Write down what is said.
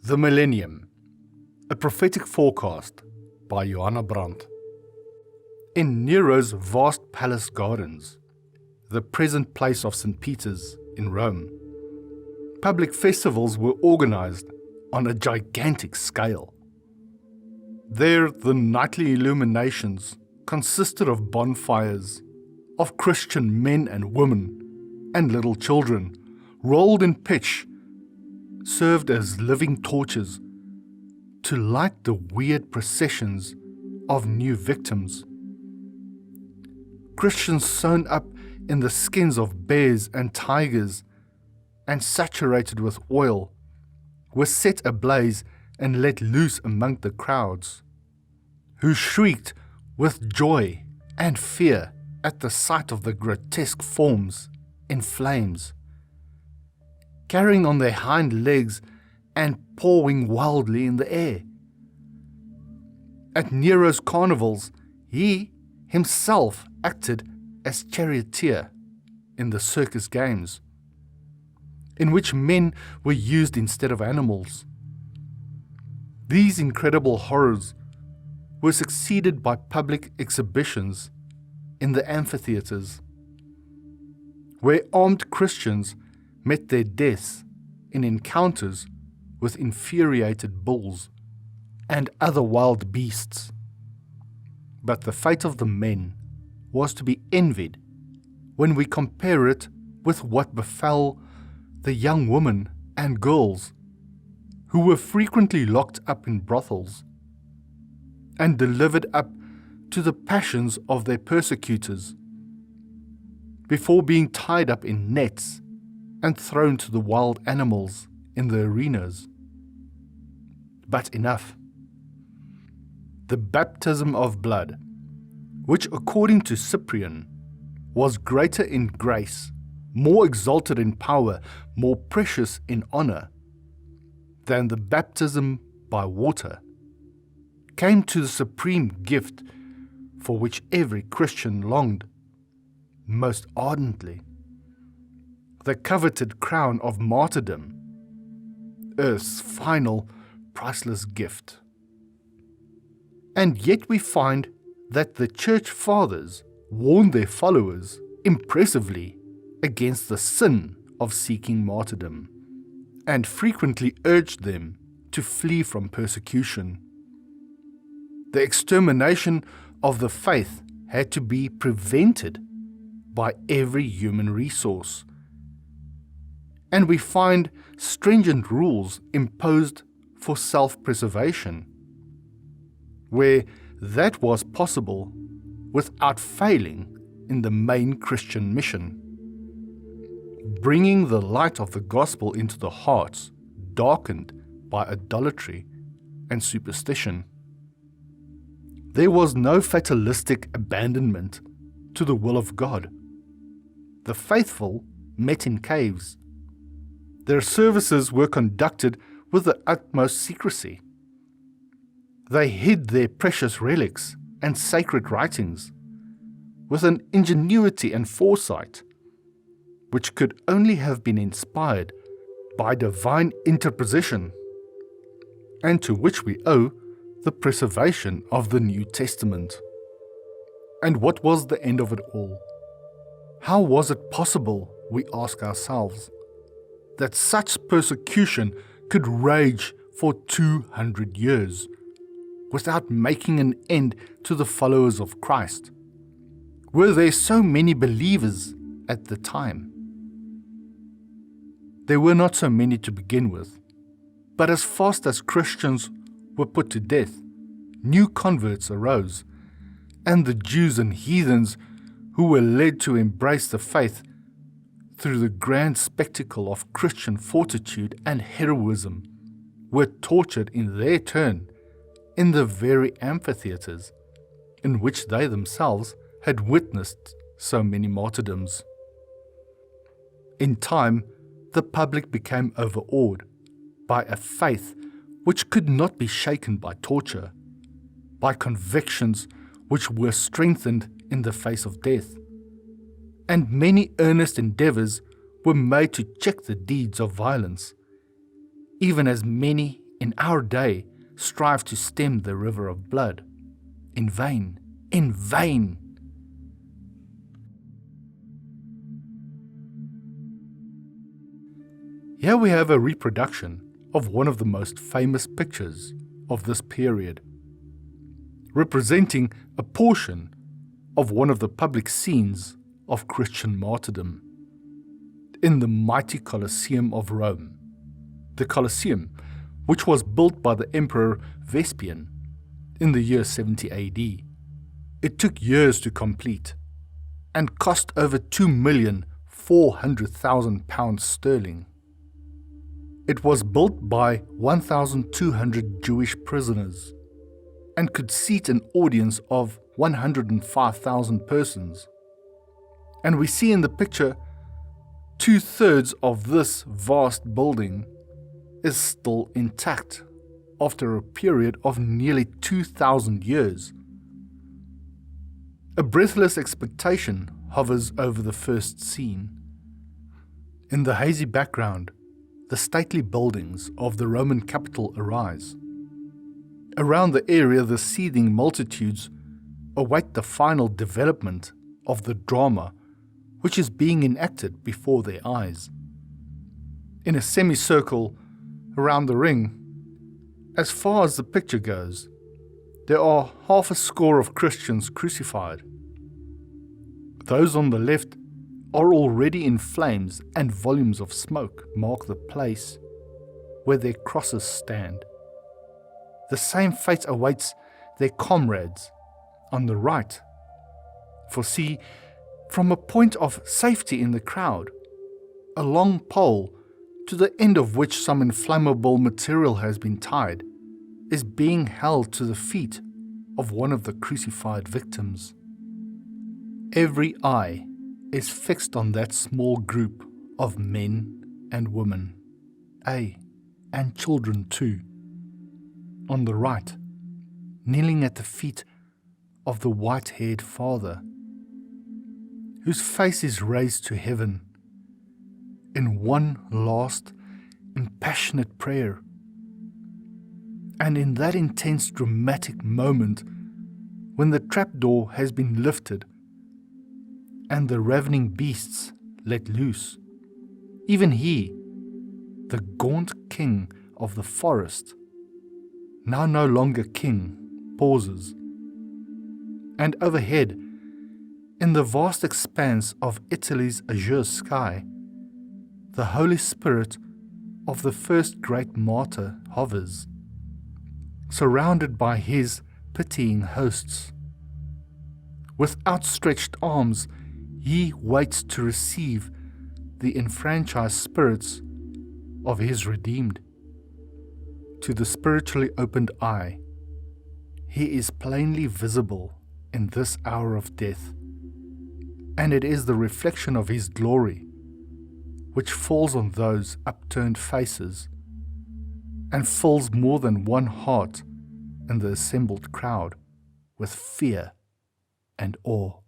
The Millennium, a prophetic forecast by Johanna Brandt. In Nero's vast palace gardens, the present place of St. Peter's in Rome, public festivals were organized on a gigantic scale. There, the nightly illuminations consisted of bonfires, of Christian men and women, and little children, rolled in pitch, served as living torches to light the weird processions of new victims. Christians sewn up in the skins of bears and tigers and saturated with oil were set ablaze and let loose among the crowds, who shrieked with joy and fear at the sight of the grotesque forms in flames, carrying on their hind legs and pawing wildly in the air. At Nero's carnivals, he himself acted as charioteer in the circus games, in which men were used instead of animals. These incredible horrors were succeeded by public exhibitions in the amphitheatres, where armed Christians met their deaths in encounters with infuriated bulls and other wild beasts. But the fate of the men was to be envied when we compare it with what befell the young women and girls who were frequently locked up in brothels and delivered up to the passions of their persecutors before being tied up in nets and thrown to the wild animals in the arenas. But enough. The baptism of blood, which according to Cyprian was greater in grace, more exalted in power, more precious in honor than the baptism by water, came to the supreme gift for which every Christian longed most ardently, the coveted crown of martyrdom, earth's final priceless gift. And yet we find that the church fathers warned their followers impressively against the sin of seeking martyrdom, and frequently urged them to flee from persecution. The extermination of the faith had to be prevented by every human resource, and we find stringent rules imposed for self-preservation, where that was possible without failing in the main Christian mission, bringing the light of the gospel into the hearts darkened by idolatry and superstition. There was no fatalistic abandonment to the will of God. The faithful met in caves. Their services were conducted with the utmost secrecy. They hid their precious relics and sacred writings with an ingenuity and foresight which could only have been inspired by divine interposition, and to which we owe the preservation of the New Testament. And what was the end of it all? How was it possible, we ask ourselves, that such persecution could rage for 200 years without making an end to the followers of Christ? Were there so many believers at the time? There were not so many to begin with, but as fast as Christians were put to death, new converts arose, and the Jews and heathens who were led to embrace the faith through the grand spectacle of Christian fortitude and heroism were tortured in their turn in the very amphitheatres in which they themselves had witnessed so many martyrdoms. In time, the public became overawed by a faith which could not be shaken by torture, by convictions which were strengthened in the face of death, and many earnest endeavours were made to check the deeds of violence, even as many in our day strive to stem the river of blood. In vain, in vain. Here we have a reproduction of one of the most famous pictures of this period, representing a portion of one of the public scenes of Christian martyrdom in the mighty Colosseum of Rome. The Colosseum, which was built by the Emperor Vespasian in the year 70 AD. It took years to complete and cost over £2,400,000 sterling. It was built by 1,200 Jewish prisoners and could seat an audience of 105,000 persons. And we see in the picture 2/3 of this vast building is still intact after a period of nearly 2,000 years. A breathless expectation hovers over the first scene. In the hazy background, the stately buildings of the Roman capital arise. Around the area, the seething multitudes await the final development of the drama which is being enacted before their eyes. In a semicircle around the ring, as far as the picture goes, there are half a score of Christians crucified. Those on the left are already in flames, and volumes of smoke mark the place where their crosses stand. The same fate awaits their comrades on the right. For see, from a point of safety in the crowd, a long pole, to the end of which some inflammable material has been tied, is being held to the feet of one of the crucified victims. Every eye is fixed on that small group of men and women, and children too, on the right, kneeling at the feet of the white-haired father, whose face is raised to heaven in one last impassionate prayer. And in that intense dramatic moment, when the trapdoor has been lifted and the ravening beasts let loose, even he, the gaunt king of the forest, now no longer king, pauses. And overhead, in the vast expanse of Italy's azure sky, the Holy Spirit of the first great martyr hovers, surrounded by his pitying hosts. With outstretched arms, he waits to receive the enfranchised spirits of his redeemed. To the spiritually opened eye, he is plainly visible in this hour of death, and it is the reflection of his glory which falls on those upturned faces and fills more than one heart in the assembled crowd with fear and awe.